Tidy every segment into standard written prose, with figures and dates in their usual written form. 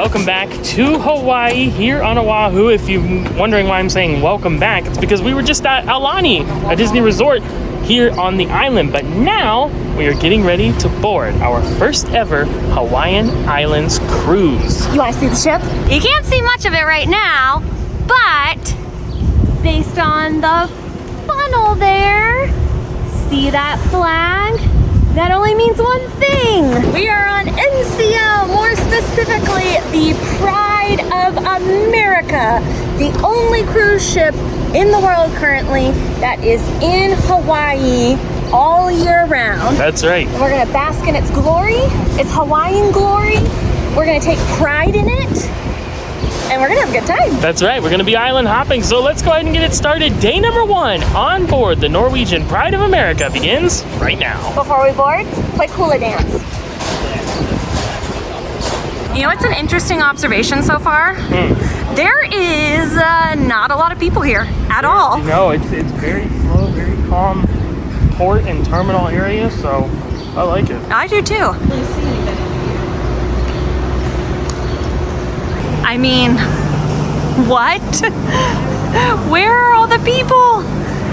welcome back to Hawaii here on Oahu. If you're wondering why I'm saying welcome back, it's because we were just at Aulani, a Disney resort here on the island, but now we are getting ready to board our first ever Hawaiian Islands cruise. You want to see the ship? You can't see much of it right now, but based on the funnel there, see that flag? That only means one thing. We are on NCL, more specifically the Pride of America, the only cruise ship in the world currently that is in Hawaii all year round. That's right. And we're gonna bask in its glory, its Hawaiian glory. We're gonna take pride in it, and we're gonna have a good time. That's right, we're gonna be island hopping, so let's go ahead and get it started. Day number 1 on board the Norwegian Pride of America begins right now. Before we board, play hula dance. You know, it's an interesting observation so far. There is not a lot of people here at all. No, it's very slow, very calm port and terminal area, so I like it. I do too. I mean, what? Where are all the people?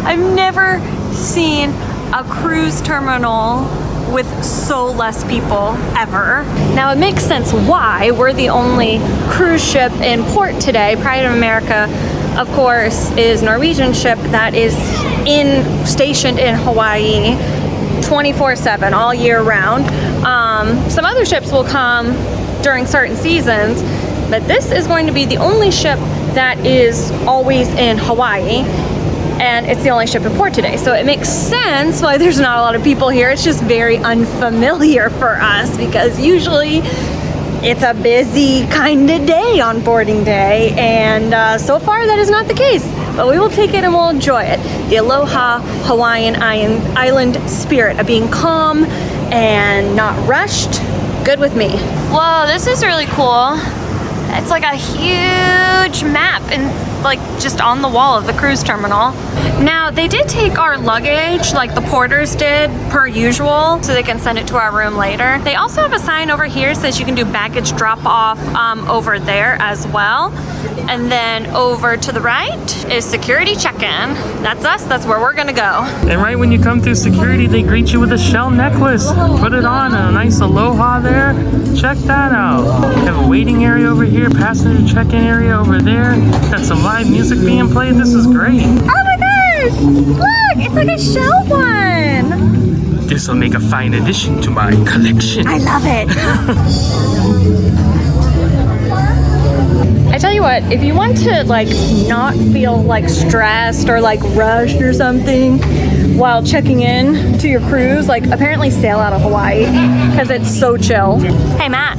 I've never seen a cruise terminal with so less people ever. Now it makes sense why we're the only cruise ship in port today. Pride of America, of course, is a Norwegian ship that is stationed in Hawaii 24/7 all year round. Some other ships will come during certain seasons, but this is going to be the only ship that is always in Hawaii, and it's the only ship in port today. So it makes sense why there's not a lot of people here. It's just very unfamiliar for us because usually it's a busy kind of day on boarding day, and so far that is not the case. But we will take it and we'll enjoy it. The Aloha Hawaiian Island spirit of being calm and not rushed, good with me. Whoa, this is really cool. It's like a huge map and like just on the wall of the cruise terminal. Now they did take our luggage like the porters did per usual, so they can send it to our room later. They also have a sign over here that says you can do baggage drop off over there as well. And then over to the right is security check-in. That's us, that's where we're gonna go. And right when you come through security, they greet you with a shell necklace. Put it on, a nice aloha there. Check that out. We have a waiting area over here, passenger check-in area over there. Got some live music being played. This is great. Oh my gosh! Look, it's like a shell one. This will make a fine addition to my collection. I love it. I tell you what, if you want to like not feel like stressed or like rushed or something while checking in to your cruise, like apparently sail out of Hawaii because it's so chill. Hey Matt,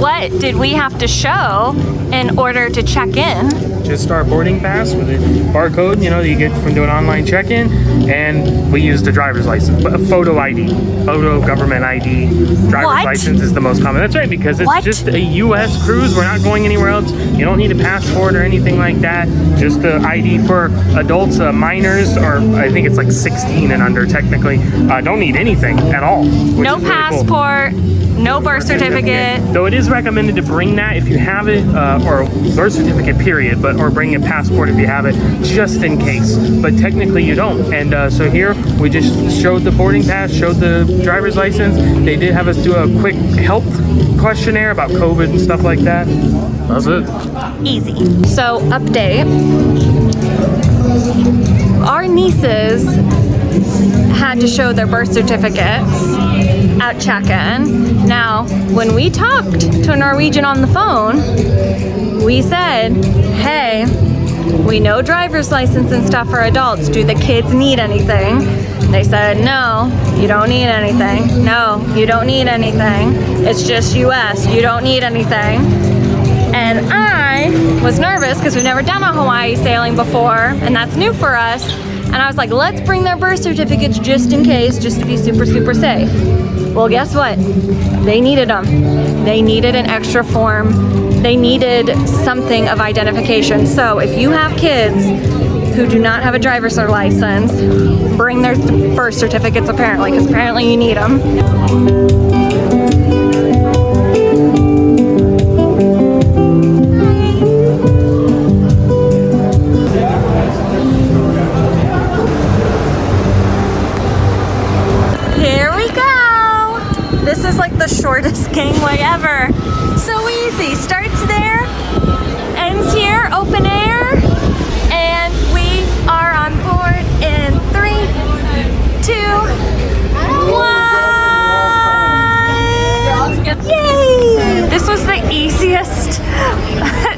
what did we have to show in order to check in? Just our boarding pass with a barcode, you know, that you get from doing online check-in, and we used a driver's license, but a photo ID, photo government ID. Driver's license is the most common. That's right, because it's just a U.S. cruise. We're not going anywhere else. You don't need a passport or anything like that. Just an ID for adults, minors, or I think it's like 16 and under technically. Don't need anything at all. No passport. No birth certificate. Though it is recommended to bring that if you have it, or birth certificate period, or bring a passport if you have it, just in case. But technically you don't. And so here we just showed the boarding pass, showed the driver's license. They did have us do a quick health questionnaire about COVID and stuff like that. That's it. Easy. So update. Our nieces had to show their birth certificates at check-in. Now, when we talked to a Norwegian on the phone, we said, hey, we know driver's license and stuff for adults. Do the kids need anything? They said, no, you don't need anything. No, you don't need anything. It's just US, you don't need anything. And I was nervous because we've never done a Hawaii sailing before, and that's new for us. And I was like, let's bring their birth certificates just in case, just to be super, super safe. Well, guess what? They needed them. They needed an extra form. They needed something of identification. So if you have kids who do not have a driver's license, bring their birth certificates apparently, because apparently you need them. easiest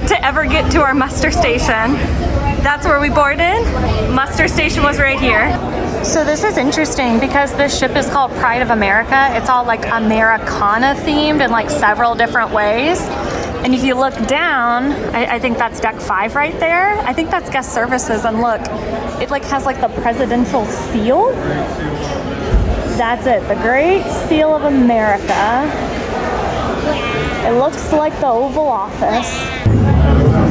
to ever get to our muster station. That's where we boarded. Muster station was right here. So this is interesting because this ship is called Pride of America. It's all like Americana themed in like several different ways. And if you look down, I think that's deck 5 right there. I think that's guest services, and look, it like has like the presidential seal. That's it, the Great Seal of America. It looks like the Oval Office.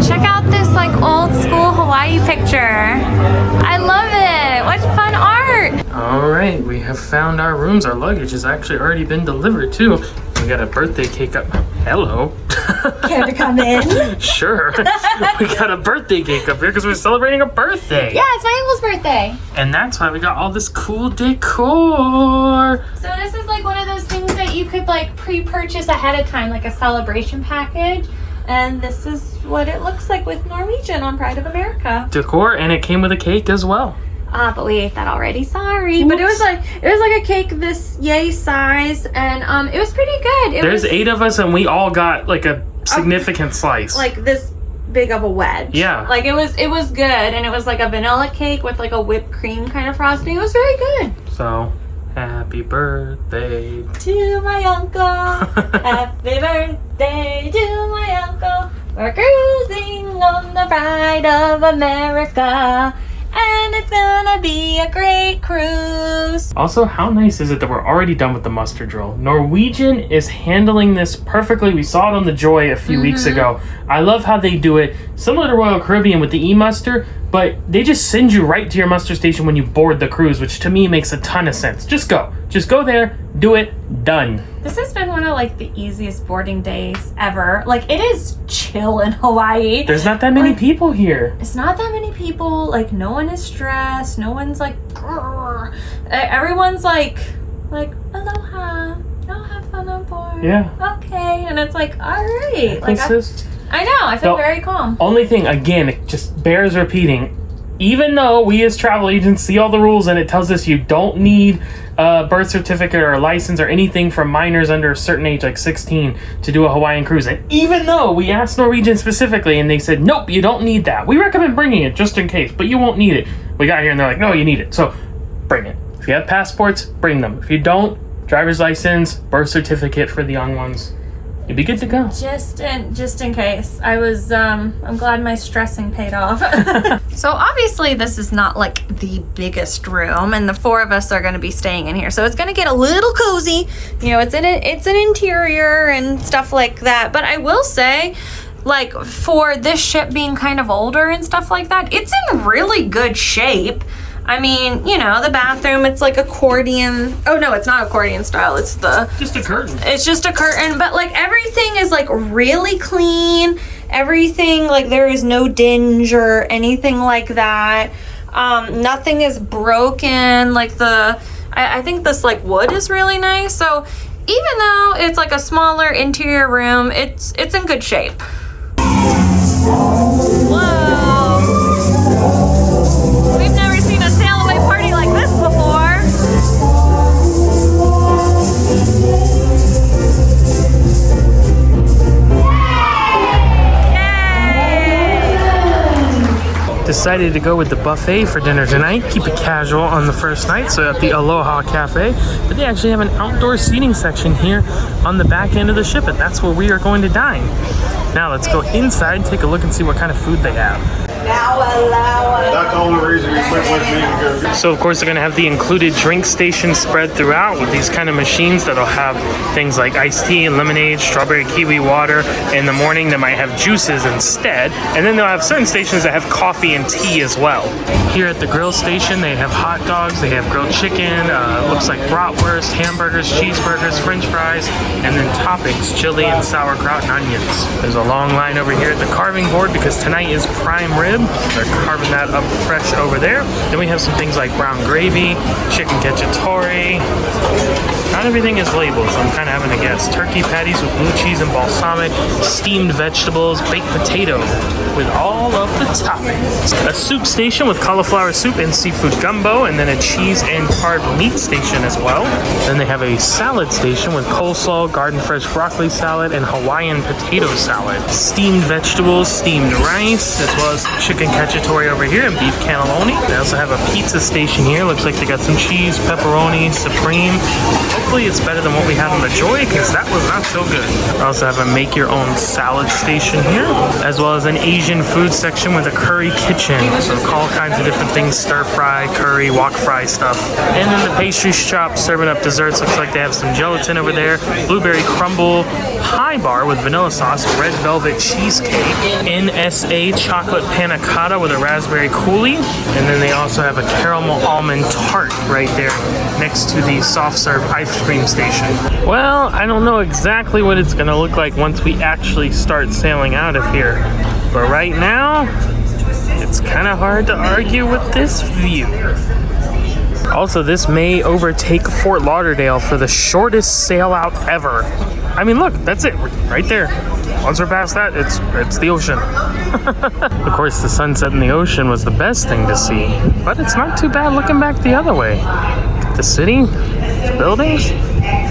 Check out this like old school Hawaii picture. I love it. What fun art. All right, we have found our rooms. Our luggage has actually already been delivered too. We got a birthday cake up. Hello. Care to come in? Sure. We got a birthday cake up here because we're celebrating a birthday. Yeah, it's my uncle's birthday. And that's why we got all this cool decor. So this is like one of those things that you could like pre-purchase ahead of time, like a celebration package. And this is what it looks like with Norwegian on Pride of America. Decor, and it came with a cake as well. But we ate that already. Sorry. But it was like a cake this yay size, and it was pretty good. There's 8 of us, and we all got like a significant slice. Like this big of a wedge. Yeah. Like it was good, and it was like a vanilla cake with like a whipped cream kind of frosting. It was very good. So, happy birthday to my uncle. Happy birthday to my uncle. We're cruising on the Pride of America. And it's gonna be a great cruise. Also, how nice is it that we're already done with the muster drill? Norwegian is handling this perfectly. We saw it on the Joy a few weeks ago. I love how they do it, similar to Royal Caribbean with the e-muster, but they just send you right to your muster station when you board the cruise, which to me makes a ton of sense. Just go there, do it, done. This has been one of like the easiest boarding days ever. Like it is chill in Hawaii. There's not that many people here. It's not that many people. Like no one is stressed. No one's like, grrr. Everyone's like aloha. Y'all have fun on board. Yeah. Okay, and it's like all right. Like I know. I feel very calm. Only thing, again, it just bears repeating. Even though we as travel agents see all the rules and it tells us you don't need a birth certificate or a license or anything from minors under a certain age, like 16, to do a Hawaiian cruise. And even though we asked Norwegian specifically and they said, nope, you don't need that. We recommend bringing it just in case, but you won't need it. We got here and they're like, no, you need it. So bring it. If you have passports, bring them. If you don't, driver's license, birth certificate for the young ones. You'd be good to go. Just in case. I'm glad my stressing paid off. So obviously this is not like the biggest room, and the 4 of us are going to be staying in here. So it's going to get a little cozy. You know, it's an interior and stuff like that. But I will say, like, for this ship being kind of older and stuff like that, it's in really good shape. I mean, you know, the bathroom, it's like accordion. Oh, no, it's not accordion style. It's just a curtain. It's just a curtain. But, like, everything is, like, really clean. Everything, like, there is no dinge or anything like that. Nothing is broken. Like, I think this, like, wood is really nice. So, even though it's, like, a smaller interior room, it's in good shape. Whoa. We've never seen a sail away party like this before. Yay! Decided to go with the buffet for dinner tonight. Keep it casual on the first night, so at the Aloha Cafe. But they actually have an outdoor seating section here on the back end of the ship, and that's where we are going to dine. Now let's go inside, take a look and see what kind of food they have. That's the only reason you quit with me. So of course they're gonna have the included drink station spread throughout with these kind of machines that'll have things like iced tea and lemonade, strawberry kiwi water. In the morning they might have juices instead. And then they'll have certain stations that have coffee and tea as well. Here at the grill station they have hot dogs, they have grilled chicken, looks like bratwurst, hamburgers, cheeseburgers, french fries, and then toppings, chili and sauerkraut and onions. There's a long line over here at the carving board because tonight is prime rib. good. They're carving that up fresh over there. Then we have some things like brown gravy, chicken cacciatore. Not everything is labeled, so I'm kind of having to guess. Turkey patties with blue cheese and balsamic, steamed vegetables, baked potato with all of the toppings. A soup station with cauliflower soup and seafood gumbo, and then a cheese and carved meat station as well. Then they have a salad station with coleslaw, garden fresh broccoli salad, and Hawaiian potato salad. Steamed vegetables, steamed rice, as well as chicken cacciatore over here and beef cannelloni. They also have a pizza station here. Looks like they got some cheese, pepperoni, supreme. Hopefully it's better than what we had on the Joy, because that was not so good. They also have a make your own salad station here, as well as an Asian food section with a curry kitchen. So all kinds of different things, stir fry, curry, wok fry stuff. And then the pastry shop serving up desserts. Looks like they have some gelatin over there, blueberry crumble pie bar with vanilla sauce, red velvet cheesecake, NSA chocolate panna cotta with a raspberry coulis, and then they also have a caramel almond tart right there next to the soft serve ice cream station. Well, I don't know exactly what it's gonna look like once we actually start sailing out of here, but right now it's kind of hard to argue with this view. Also, this may overtake Fort Lauderdale for the shortest sail out ever. I mean, look, that's it, right there. Once we're past that, it's the ocean. Of course, the sunset in the ocean was the best thing to see, but it's not too bad looking back the other way. The city, the buildings,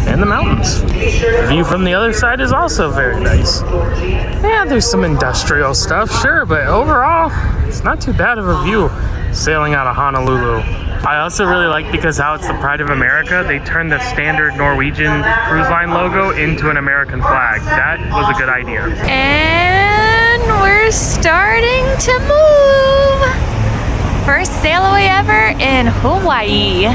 and the mountains. The view from the other side is also very nice. Yeah, there's some industrial stuff, sure, but overall, it's not too bad of a view sailing out of Honolulu. I also really like, because how it's the Pride of America, they turned the standard Norwegian cruise line logo into an American flag. That was a good idea. And we're starting to move. First sail away ever in Hawaii.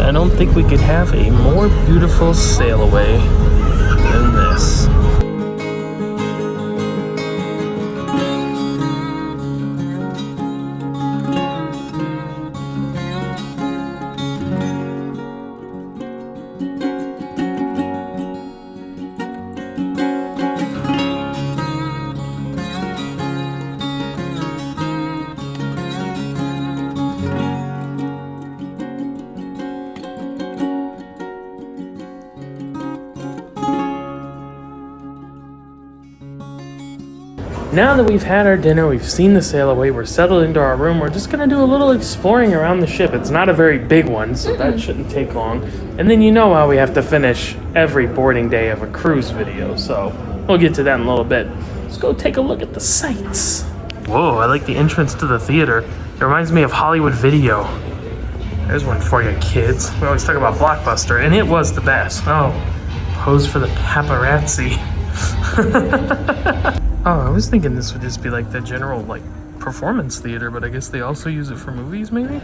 I don't think we could have a more beautiful sail away than this. Now that we've had our dinner, we've seen the sail away, we're settled into our room, we're just gonna do a little exploring around the ship. It's not a very big one, so that shouldn't take long. And then you know how we have to finish every boarding day of a cruise video, so we'll get to that in a little bit. Let's go take a look at the sights. Whoa, I like the entrance to the theater. It reminds me of Hollywood Video. There's one for you kids. We always talk about Blockbuster, and it was the best. Oh, pose for the paparazzi. Oh, I was thinking this would just be like the general performance theater, but I guess they also use it for movies, maybe?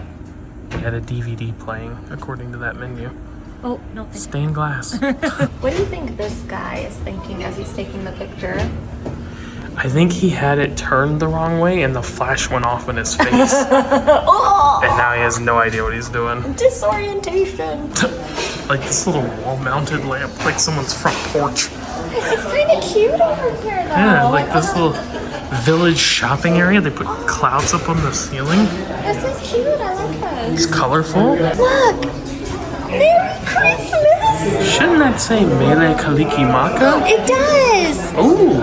They had a DVD playing, according to that menu. Oh, no. Stained glass. What do you think this guy is thinking as he's taking the picture? I think he had it turned the wrong way and the flash went off in his face. Oh! And now he has no idea what he's doing. Disorientation. Like this little wall-mounted lamp, like someone's front porch. It's kind of cute over here, though. Yeah, like this little village shopping area. They put clouds up on the ceiling. This is cute. I like this. It's colorful. Look! Merry Christmas! Shouldn't that say Mele Kalikimaka? It does! Ooh,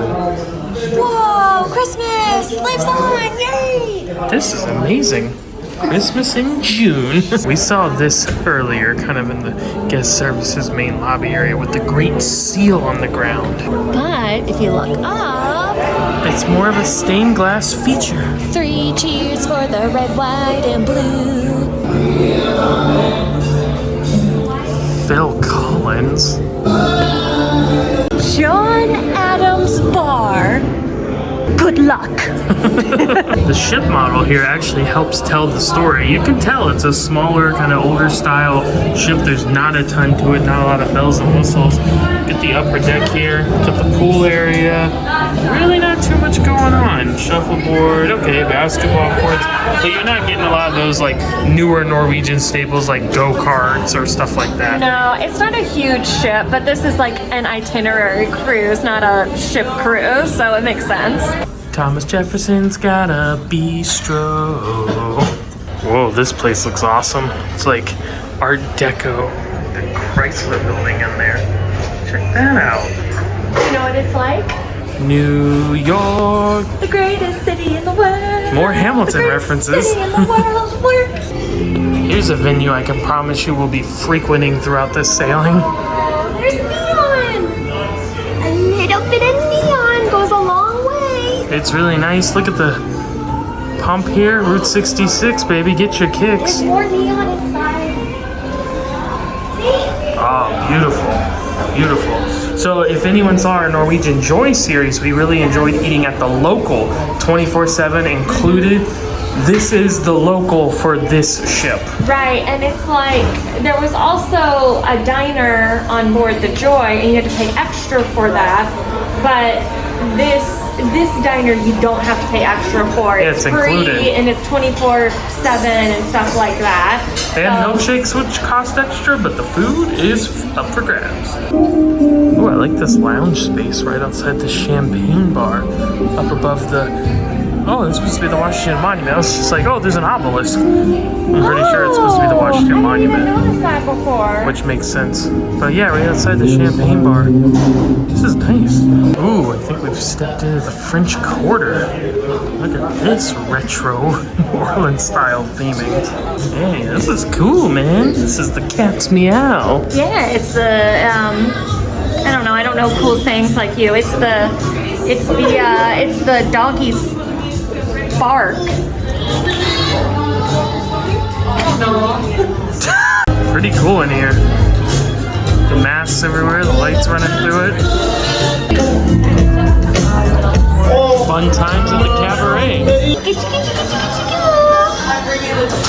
Whoa! Christmas! Lives on! Yay! this is amazing. Christmas in June. We saw this earlier, kind of in the guest services main lobby area with the Great Seal on the ground. But if you look up, It's more of a stained glass feature. 3 cheers for the red, white, and blue. Phil Collins. John Adams Bar. Good luck. luck. The ship model here actually helps tell the story. You can tell it's a smaller, kind of older style ship. There's not a ton to it, not a lot of bells and whistles. Get the upper deck here, got the pool area. Really not too much going on. Shuffleboard, okay, basketball courts, but you're not getting a lot of those like newer Norwegian staples like go-karts or stuff like that. No, it's not a huge ship, but this is like an itinerary cruise, not a ship cruise, so it makes sense. Thomas Jefferson's got a bistro. Whoa, this place looks awesome. It's like Art Deco, the Chrysler building in there. Check that out. You know what it's like? New York. The greatest city in the world. More Hamilton the greatest references. City in the world. Work. Here's a venue I can promise you will be frequenting throughout this sailing. There's neon. A little bit of neon goes a long way. It's really nice. Look at the pump here, Route 66, baby. Get your kicks. There's more neon inside. See? Oh, beautiful. Beautiful. So if anyone saw our Norwegian Joy series, we really enjoyed eating at the local 24/7 included. This is the local for this ship. Right, and it's like there was also a diner on board the Joy, and you had to pay extra for that. But this diner you don't have to pay extra for. Yeah, it's it's free included. and it's 24/7 and stuff like that. They have milkshakes which cost extra, but the food is up for grabs. Oh, I like this lounge space right outside the champagne bar, up above the. Oh, it's supposed to be the Washington Monument. I was just like, oh, there's an obelisk. I'm pretty sure it's supposed to be the Washington Monument, I didn't even notice that before. which makes sense. But yeah, right outside the champagne bar. This is nice. Ooh, I think we've stepped into the French Quarter. Look at this retro New Orleans style theming. Hey, this is cool, man. This is the cat's meow. Yeah, it's the I don't know cool sayings like you. It's the doggy's bark. Pretty cool in here. The masks everywhere, the lights running through it. Fun times at the cabaret.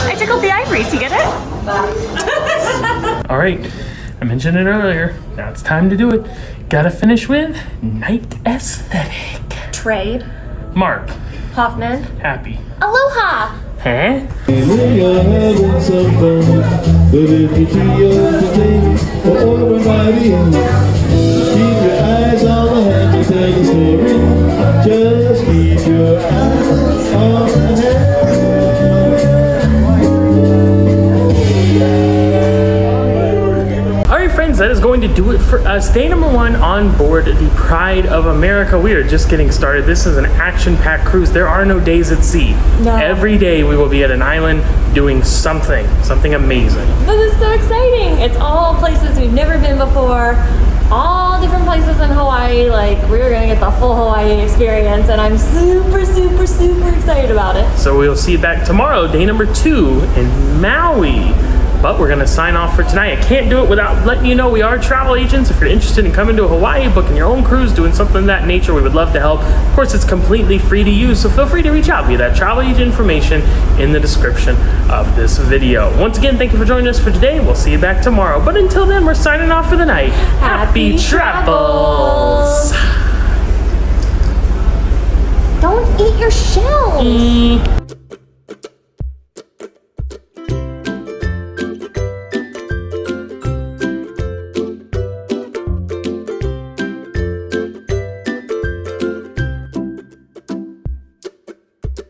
I tickled the ivories, you get it? All right, I mentioned it earlier. Now it's time to do it. Gotta finish with night aesthetic. Trade. Mark, Hoffman. happy. Aloha! Huh? You're having some fun, but if you do your thing for everybody else, keep your eyes on the hand to tell the story. Just keep your eyes on the hand. All right, friends, that is going to do it for us. Day number 1 on board the Pride of America. We are just getting started. This is an action-packed cruise. There are no days at sea. No. Every day we will be at an island doing something amazing. This is so exciting. It's all places we've never been before. All different places in Hawaii. Like, we're gonna get the full Hawaii experience, and I'm super, super, super excited about it. So we'll see you back tomorrow, day number 2 in Maui. But we're gonna sign off for tonight. I can't do it without letting you know we are travel agents. If you're interested in coming to Hawaii, booking your own cruise, doing something of that nature, we would love to help. Of course, it's completely free to use, so feel free to reach out via that travel agent information in the description of this video. Once again, thank you for joining us for today. We'll see you back tomorrow. But until then, we're signing off for the night. Happy travels! Don't eat your shells.